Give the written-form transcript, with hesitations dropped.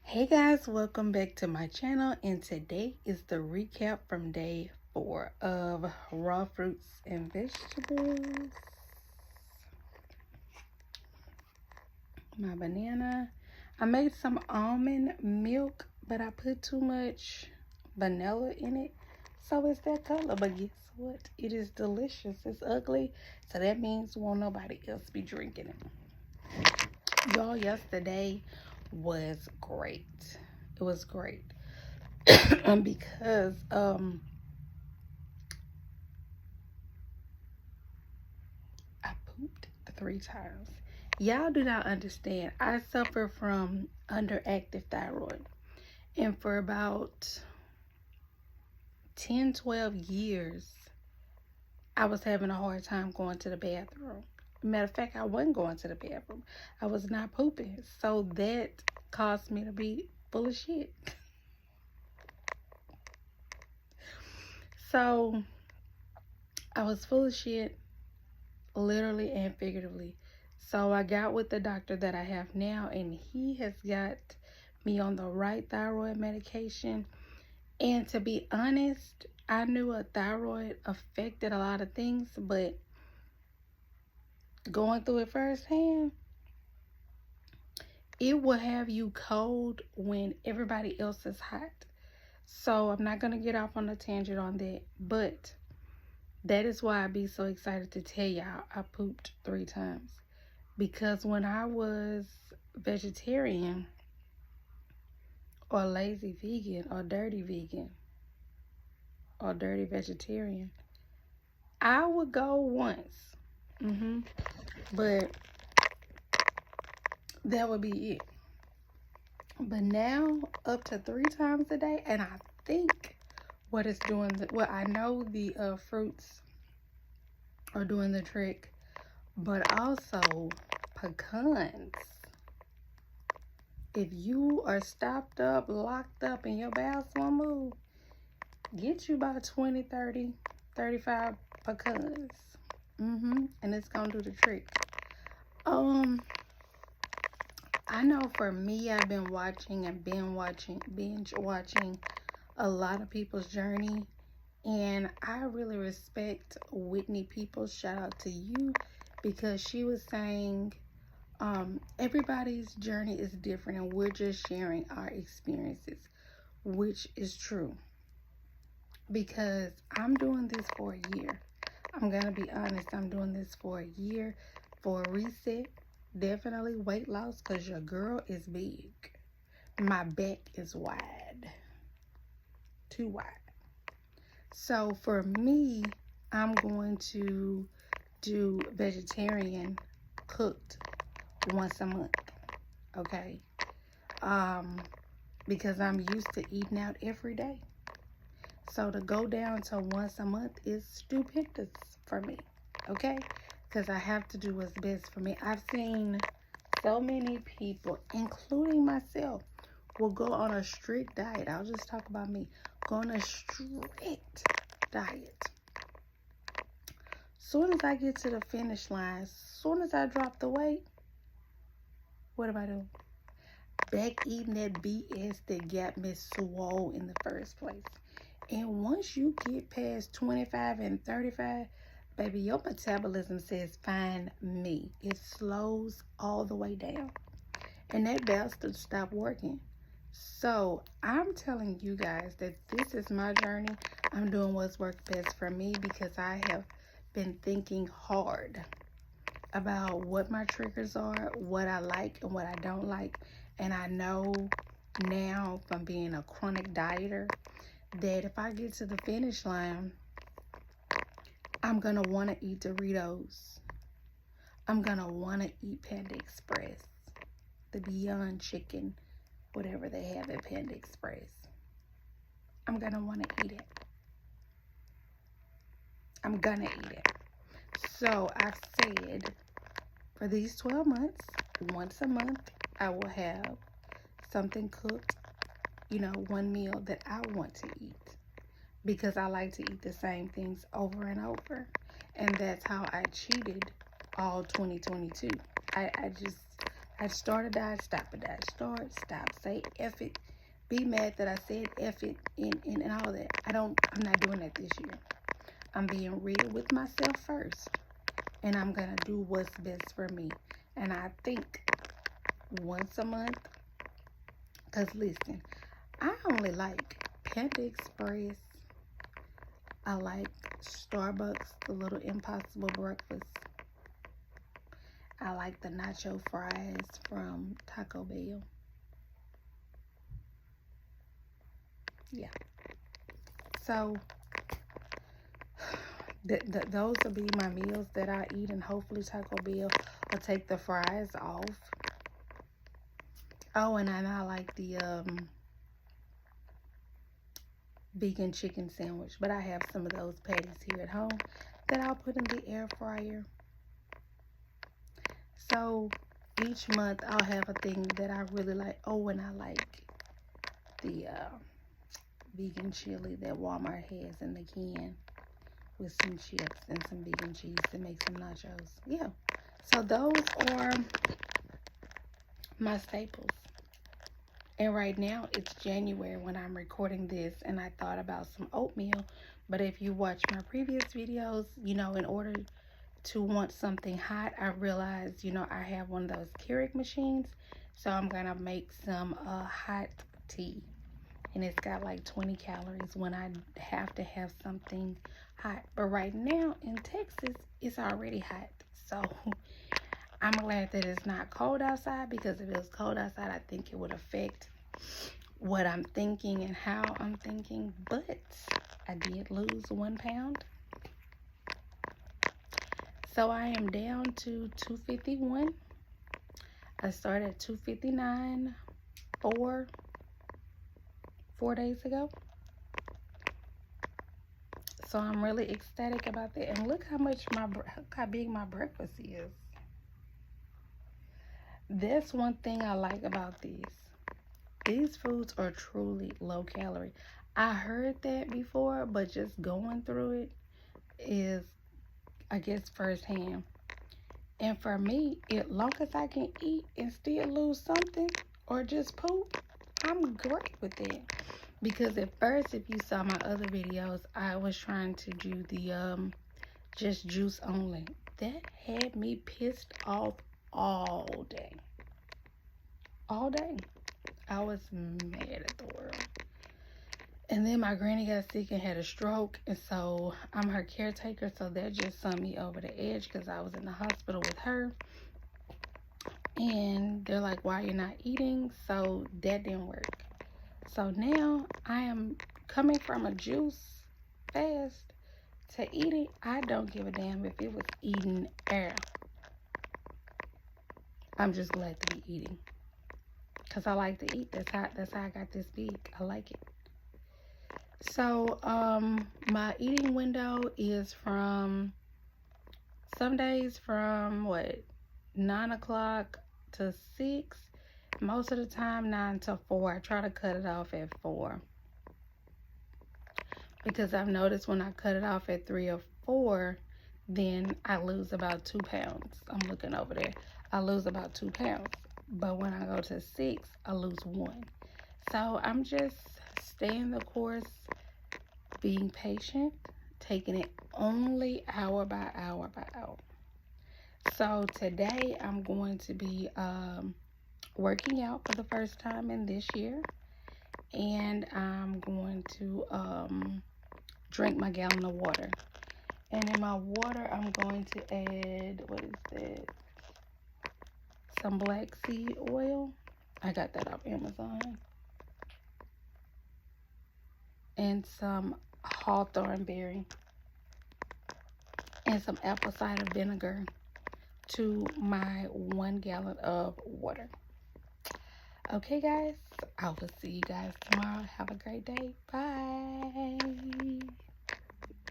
Hey guys, welcome back to my channel, and today is the recap from day 4 of raw fruits and vegetables. My banana. I made some almond milk, but I put too much vanilla in it, so it's that color. But guess what? It is delicious. It's ugly, so that means won't nobody else be drinking it. Y'all, yesterday was great. It was great. Because I pooped 3 times. Y'all do not understand. I suffer from underactive thyroid. And for about 10, 12 years, I was having a hard time going to the bathroom. Matter of fact, I wasn't going to the bathroom. I was not pooping. So that caused me to be full of shit. So I was full of shit, literally and figuratively. So I got with the doctor that I have now, and he has got me on the right thyroid medication. And to be honest, I knew a thyroid affected a lot of things, but going through it firsthand, it will have you cold when everybody else is hot. So I'm not going to get off on a tangent on that, but that is why I be so excited to tell y'all I pooped 3 times. Because when I was vegetarian or lazy vegan or dirty vegan or dirty vegetarian, I would go once. But that would be it. But now up to 3 times a day, and I think what it's doing, well, I know the fruits are doing the trick, but also pecans. If you are stopped up, locked up, and your bowels won't move, get you about 20, 30, 35 pecans. And it's gonna do the trick. I know for me, I've been watching and binge watching a lot of people's journey, and I really respect Whitney Peoples. Shout out to you, because she was saying everybody's journey is different, and we're just sharing our experiences, which is true. Because I'm doing this for a year. I'm gonna be honest, I'm doing this for a year, for a reset. Definitely weight loss, because your girl is big. My back is wide. Too wide. So for me, I'm going to do vegetarian cooked once a month. Okay? Because I'm used to eating out every day. So to go down to once a month is stupendous for me. Okay? Because I have to do what's best for me. I've seen so many people, including myself, will go on a strict diet. I'll just talk about me. Go on a strict diet. Soon as I get to the finish line, soon as I drop the weight, what do I do? Back eating that BS that got me swole in the first place. And once you get past 25 and 35, baby, your metabolism says, find me. It slows all the way down. And that bastard stopped working. So I'm telling you guys that this is my journey. I'm doing what's worked best for me, because I have been thinking hard about what my triggers are, what I like and what I don't like. And I know now from being a chronic dieter that if I get to the finish line, I'm going to want to eat Doritos. I'm going to want to eat Panda Express, the Beyond Chicken, whatever they have at Panda Express. I'm going to want to eat it. I'm going to eat it. So I've said for these 12 months, once a month, I will have something cooked, one meal that I want to eat. Because I like to eat the same things over and over. And that's how I cheated all 2022. I I start or die, stop or die. Start, stop, say F it. Be mad that I said F it and all that. I'm not doing that this year. I'm being real with myself first. And I'm going to do what's best for me. And I think once a month, because listen, I only like Panda Express. I like Starbucks, the little Impossible Breakfast. I like the nacho fries from Taco Bell. Yeah. So, those will be my meals that I eat, and hopefully Taco Bell will take the fries off. Oh, and I like the vegan chicken sandwich, but I have some of those patties here at home that I'll put in the air fryer. So each month I'll have a thing that I really like. Oh, and I like the vegan chili that Walmart has in the can with some chips and some vegan cheese to make some nachos. Yeah. So those are my staples. And right now it's January when I'm recording this, and I thought about some oatmeal. But if you watch my previous videos, you know, in order to want something hot, I realized, you know, I have one of those Keurig machines. So I'm going to make some hot tea. And it's got like 20 calories when I have to have something hot. But right now in Texas, it's already hot. So I'm glad that it's not cold outside, because if it was cold outside, I think it would affect what I'm thinking and how I'm thinking. But I did lose 1 pound. So I am down to 251. I started at 259 4 days ago. So I'm really ecstatic about that. And look how big my breakfast is. That's one thing I like about these. These foods are truly low calorie. I heard that before, but just going through it is, I guess, firsthand. And for me, as long as I can eat and still lose something or just poop, I'm great with it. Because at first, if you saw my other videos, I was trying to do the just juice only. That had me pissed off all day. All day. I was mad at the world. And then my granny got sick and had a stroke, and so I'm her caretaker, so that just sent me over the edge because I was in the hospital with her. And they're like, why you're not eating? So that didn't work. So now I am coming from a juice fast to eating. I don't give a damn if it was eating air. I'm just glad to be eating, because I like to eat. That's how I got this big. I like it. So my eating window is from some days from 9 o'clock to 6. Most of the time 9 to 4. I try to cut it off at 4, because I've noticed when I cut it off at 3 or 4, then I lose about 2 pounds. I'm looking over there. I lose about 2 pounds. But when I go to 6, I lose 1. So I'm just staying the course, being patient, taking it only hour by hour by hour. So today I'm going to be working out for the first time in this year. And I'm going to drink my gallon of water. And in my water, I'm going to add, what is that? Some black seed oil. I got that off Amazon. And some hawthorn berry. And some apple cider vinegar to my 1 gallon of water. Okay, guys. I will see you guys tomorrow. Have a great day. Bye.